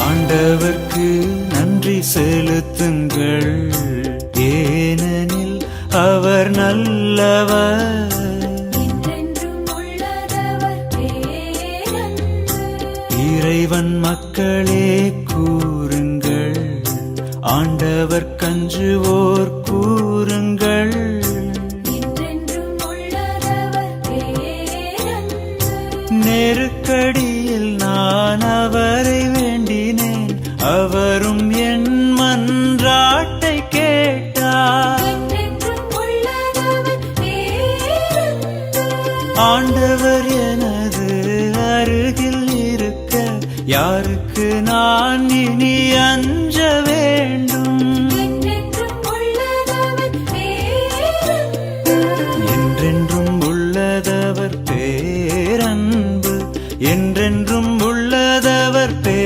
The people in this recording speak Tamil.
ஆண்டவர்க்கு நன்றி செலுத்துங்கள், ஏனெனில் அவர் நல்லவர். இறைவன் மக்களே கூறுங்கள், ஆண்டவர் கஞ்சுவோர் கூறுங்கள். நெருக்கடியில் நான் அவரை வேண்டினேன், அவரும் என் மன்றாட்டை கேட்டார். ஆண்டவர் எனது அருகில் இருக்க யாருக்கு நான் இனி அஞ்ச வேண்டும்? என்றென்றும் உள்ளதவர் பேரன்பு, என்றென்றும் உள்ளதவர் பேரன்பு.